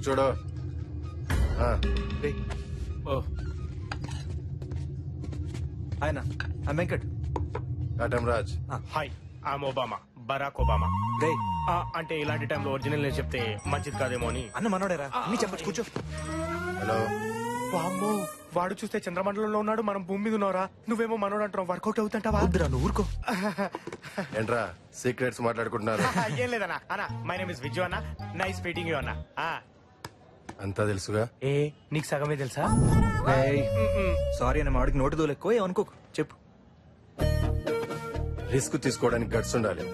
చూడు. ఆయన Venkat. Katam Raj. Hi, I'm Obama, Barack Obama. అంటే ఇలాంటి టైంలో ఒరిజినల్ నేను చెప్తే మంచిది కాదేమో అని. అన్న మనోడేరా, అన్ని చెప్పచ్చు, కూర్చో. హలో. వామ్మో, వాడు చూస్తే చంద్రమండలంలో ఉన్నాడు, మనం భూమి మీద ఉన్నారా? నువ్వేమో మనోడు అంటావు, వర్కౌట్ అవుతుంటావా? నువ్వు ఊరుకో. ఏంట్రా సీక్రెట్స్ మాట్లాడుకుంటున్నారు? ఏం లేదన్నా. అన్నా, మై నేమ్ ఇస్ విజు అన్న, నైస్ మీటింగ్ యూ అన్న. అంతా తెలుసుగా. ఏ నీకు సగమే తెలుసా? సారీ అన్న, మాడికి నోటి దూలు ఎక్కువ, ఏమనుకోకు, చెప్పు. రిస్క్ తీసుకోవడానికి గట్స్ ఉండాలి.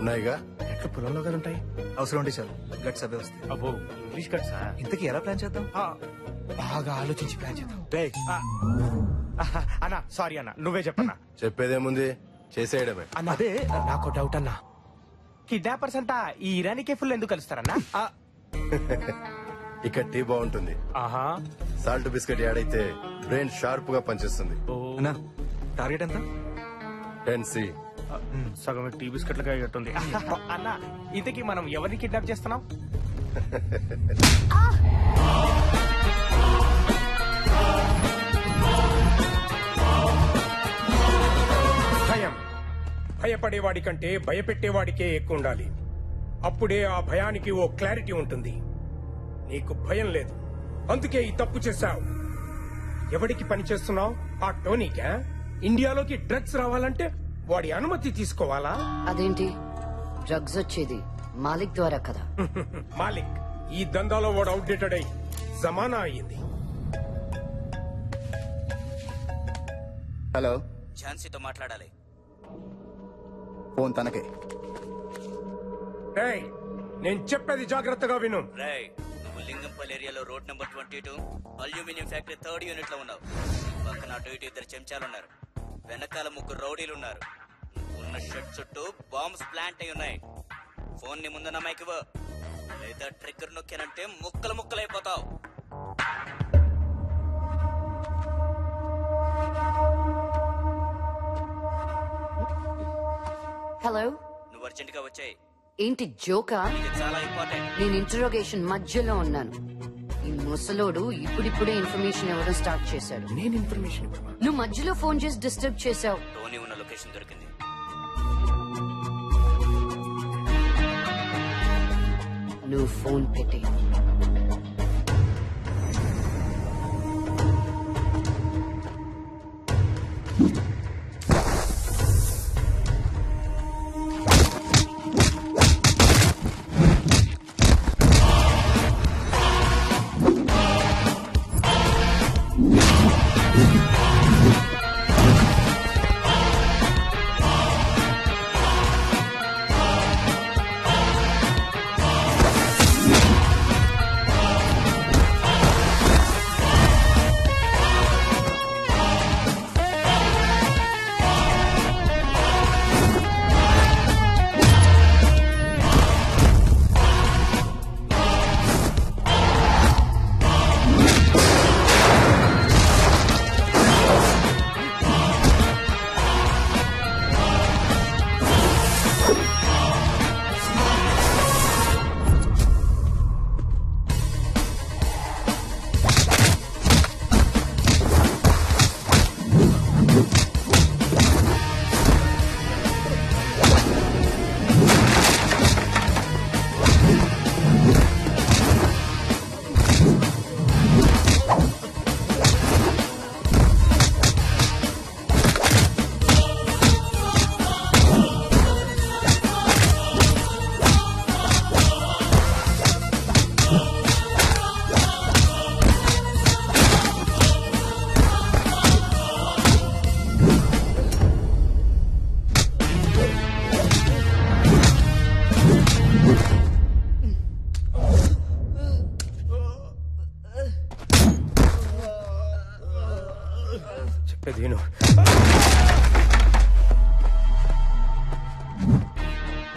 ఉన్నాయిగా? ఎట్లా పొలంలో కదా ఉంటాయి. అవసరం ఉంటే చాలు, గట్స్ అవే వస్తాయి. అబ్బో, ఇంగ్లీష్ గట్సా? ఇంతకీ ఎలా ప్లాన్ చేద్దాం? బాగా ఆలోచించి ప్లాన్ చేద్దాం. అన్నా సారీ అన్న, నువ్వే చెప్పన్నా. చెప్పేదేముంది, చేసేయడమే. అన్న అదే నాకు డౌట్ అన్నా, కిడ్నాపర్స్ అంతా ఈ ఇరానీ కేఫుల్ ఎందుకు కలుస్తారన్నా? ఇక్కడ టీ బాగుంటుంది. సాల్ట్ బిస్కెట్ యాడ్ అయితే బ్రెయిన్ షార్ప్ గా పనిచేస్తుంది. టార్గెట్ ఎంత? 10C. సగం టీ బిస్కెట్లుగా అయ్యట్టుంది. అన్న ఇంతకీ మనం ఎవరిని కిడ్నాప్ చేస్తున్నాం? భయం భయపడేవాడి కంటే భయపెట్టేవాడికే ఎక్కువ ఉండాలి. అప్పుడే ఆ భయానికి ఓ క్లారిటీ ఉంటుంది. నీకు భయం లేదు, అందుకే ఈ తప్పు చేశావు. ఎవడికి పని చేస్తున్నావు? ఆ టోనీకా? ఇండియాలోకి డ్రగ్స్ రావాలంటే వాడి అనుమతి తీసుకోవాలా? అదేంటి, డ్రగ్స్ వచ్చేది మాలిక్ ద్వారా కదా. మాలిక్ ఈ దందాలో వాడు అవుట్డేటెడ్ అయి జమానా అయ్యింది. హలో, ఝాన్సీతో మాట్లాడాలి. ఫోన్ తనకే. రేయ్, నేను చెప్పేది జాగ్రత్తగా విను. రేయ్, నువ్వు లింగంపల్లి ఏరియాలో road number 22 aluminium factory 3rd unit లో ఉన్నావు. పక్కన అటు ఇటు 2 చెంచాలున్నారు, వెనకాల 3 రౌడీలున్నారు. ఉన్న షెడ్ చుట్టూ బాంబ్స్ ప్లాంట్ అయి ఉన్నాయి. ఫోన్ ని ముందున్న మైక్ ఇవ్వు, లేదా ట్రిగ్గర్ నొక్కానంటే ముక్కలు ముక్కలైపోతావు. హలో, నువ్వు అర్జెంట్ గా వచ్చాయి. ఏంటి జోకా? ఇది చాలా ఇంపార్టెంట్. నేను ఇంటరోగేషన్ మధ్యలో ఉన్నాను. ఈ ముసలోడు ఇప్పుడిప్పుడే ఇన్ఫర్మేషన్ ఇవ్వడం స్టార్ట్ చేశాడు. నేను ఇన్ఫర్మేషన్ నువ్వు మధ్యలో ఫోన్ చేసి డిస్టర్బ్ చేశావు. టోనీ ఉన్న లొకేషన్ దొరికింది. నువ్వు ఫోన్ పెట్టి.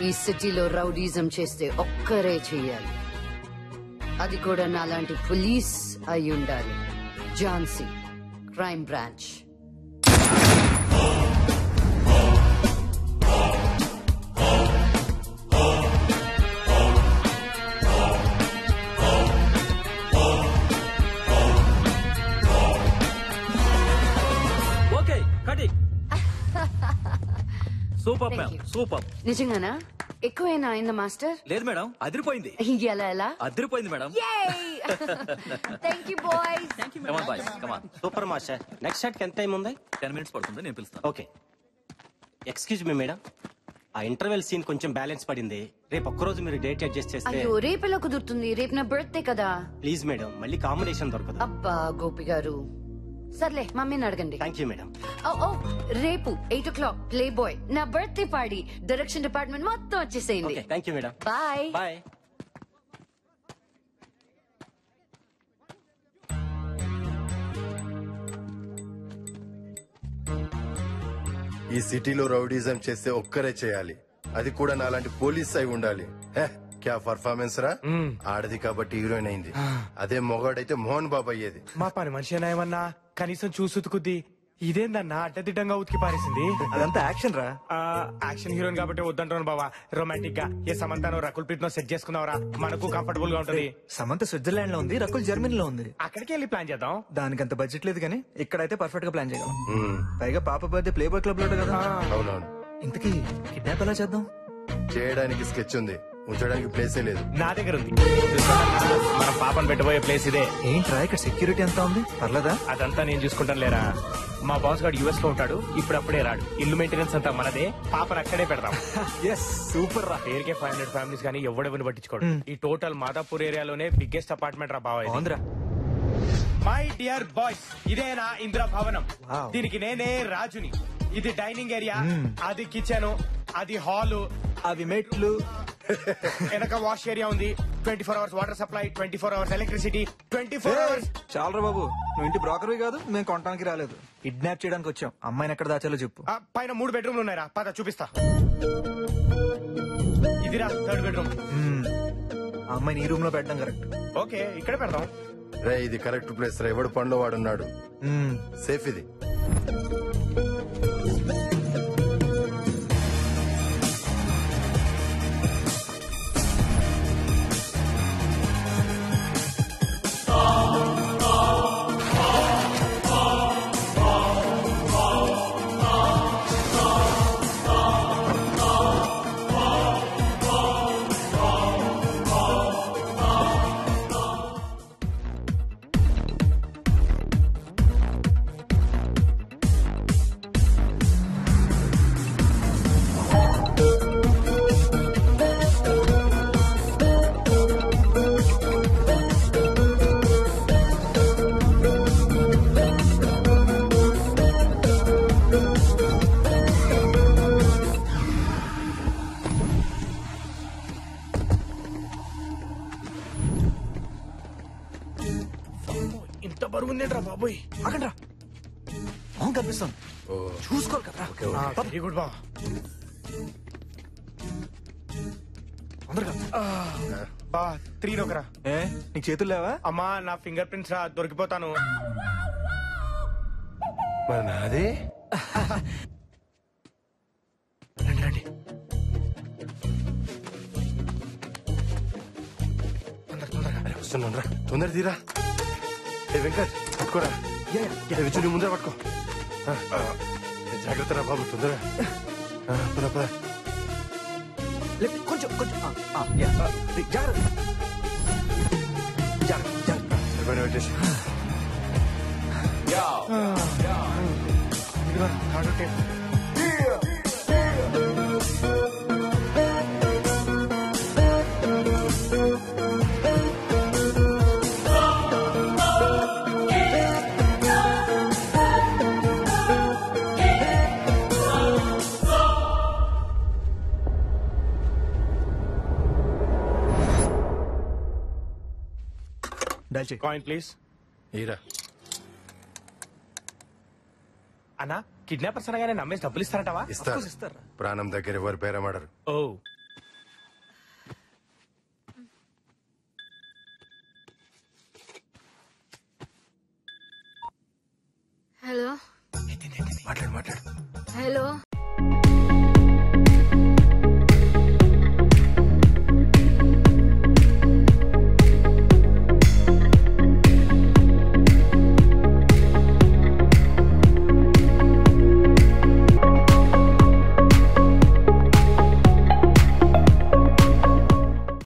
ఈ సిటీలో రౌడీజం చేస్తే ఒక్కరే చెయ్యాలి. అది కూడా నాలాంటి పోలీస్ అయి ఉండాలి. Jhansi, crime branch. Super Thank ma'am you. Super. నిజంగానా ఎక్కువైనా అయిందా మాస్టర్ లేదు మేడం, అదిరిపోయింది. ఎలా ఎలా అదిరిపోయింది madam. Thank you boys come on boys come on. Super master. Next shot కి ఎంత టైం ఉంది? 10 minutes పడుతుంది, నేను పిలుస్తాను. ఓకే. ఎక్స్క్యూజ్ మీ మేడం, ఆ ఇంటర్వెల్ సీన్ కొంచెం బ్యాలెన్స్ పడింది. రేపు ఒక్కరోజు మీరు డేట్ అడ్జస్ట్ చేస్తే. అయ్యో రేపెలా కుదురుతుంది? రేపు నా బర్త్డే కదా. ప్లీజ్ మేడం, మళ్ళీ కాంబినేషన్ దొరకదు. అబ్బా గోపి గారు, సర్లే మమ్మీని అడగండి. Thank you madam. ఓ రేపు 8 o'clock ప్లే బాయ్ నా బర్త్డే పార్టీ. డైరెక్షన్ డిపార్ట్మెంట్ మొత్తం వచ్చేసేయండి. Okay, thank you madam. Bye bye. ఈ సిటీలో రౌడీజం చేస్తే ఒక్కరే చేయాలి, అది కూడా నాలాంటి పోలీస్ అయి ఉండాలి. హే, క్యా పర్ఫార్మెన్స్ రా. ఆడది కాబట్టి హీరోయిన్ అయింది, అదే మొగాడైతే మోహన్ బాబు అయ్యేది. మా పని మనిషి ఏమన్నా కనీసం చూసుకుద్ది. ఇదేందన్నా అడ్డదిడ్డంగా ఉతికి పారేసింది. అదంతా యాక్షన్ రా. యాక్షన్ హీరోయిన్ కాబట్టి వద్దంటాను బావా. రొమాంటిక్ గా ఏ సమంతానో రకుల్ ప్రీత్ నో సెట్ చేసుకున్నావరా, మనకు కంఫర్టబుల్ గా ఉంటది. సమంత స్విట్జర్లాండ్ లో ఉంది, రకుల్ జర్మనీలో ఉంది. అక్కడికి వెళ్ళి ప్లాన్ చేద్దాం. దానికి అంత బడ్జెట్ లేదు కానీ ఇక్కడైతే పర్ఫెక్ట్ గా ప్లాన్ చేయగలం. పైగా పాప బర్త్డే ప్లే బాయ్ క్లబ్ లో కదా. అవునవును. ఇంతకీ కిడ్నాప్ ఎలా చేద్దాం? చేయడానికి స్కెచ్ ఉంది, ఉంచడానికి ప్లేసే లేదు. నా దగ్గర ఉంది. మనం పాపను పెట్టబోయే ప్లేస్ ఇదే. ఏంట్రా ఇక్కడ సెక్యూరిటీ ఎంత ఉంది? పర్లేదా? అదంతా నేను చూసుకుంటాను లేరా. మా బాస్ గారు యుఎస్ లో ఉంటాడు, ఇప్పుడప్పుడే రాడు. ఇల్లు మెయింటెనెన్స్ అంతా మనదే, పాపను అక్కడే పెడతాం. ఎస్ సూపర్ రా. పేరుకే 500 ఫ్యామిలీస్ కానీ ఎవడెవరిని పట్టించుకోడు. ఈ టోటల్ మాదాపూర్ ఏరియాలోనే బిగ్గెస్ట్ అపార్ట్మెంట్ రా బావా. బాగుందిరా. మై డియర్ బాయ్స్, ఇదేనా ఇందిరా భవనం. Wow. దీనికి నేనే రాజుని. ఇది డైనింగ్ ఏరియా, అది కిచెన్, అది హాల్, అవి మెట్లు. వెనక వాష్ ఏరియా ఉంది. 24 hours water supply, 24 hours electricity, 24 hours. చాలరా బాబు, నువ్వు ఇంటి బ్రోకర్వి కాదు, మేము కొనడానికి రాలేదు. కిడ్నాప్ చేయడానికి వచ్చాం. అమ్మాయిని ఎక్కడ దాచాలో చెప్పు. పైన 3 బెడ్రూమ్లు ఉన్నాయరా, పద చూపిస్తా. ఇదిరా 3rd బెడ్రూమ్. ఆ అమ్మాయిని ఈ రూమ్ లో పెట్టడం కరెక్ట్. ఓకే, ఇక్కడ పెడదాం. రే, ఇది కరెక్ట్ ప్లేస్ రా. ఎవడు పనిలో వాడున్నాడు, సేఫ్ ఇది. ఇంత బరువు ఉందేంట్రా బాబోయ్. ఆగండ్రా, అవును కనిపిస్తాను. చూసుకోరు కదా. వెరీ గుడ్ బా. తొందరగా బా 3 నొకరా. ఏ నీకు చేతులు లేవా? అమ్మా నా ఫింగర్ ప్రింట్స్ రా, దొరికిపోతాను. మరి నాదే. రండి రండి. వస్తున్నాను రా, తొందర తీరా. ఏ వెంకట్ పట్టుకోరా. విచ్చుని ముందర పట్టుకో. జాగ్రత్త రా బాబు, తొందరగా. పద పద. కొంచెం కొంచెం జాగ్రత్త. సరిపోయిన పెట్టేసి. ఇదిగో third tape. Dial check. Coin please. ఈరా. అన్నా కిడ్నాపర్స్ అనగానే నమ్మేసి డబ్బులు ఇస్తారంటావా? ఇస్తారు. ఇస్తారా? ప్రాణం దగ్గర ఎవరు పేరమాడరు. ఓ హలో మాట్లాడు మాట్లాడు. హలో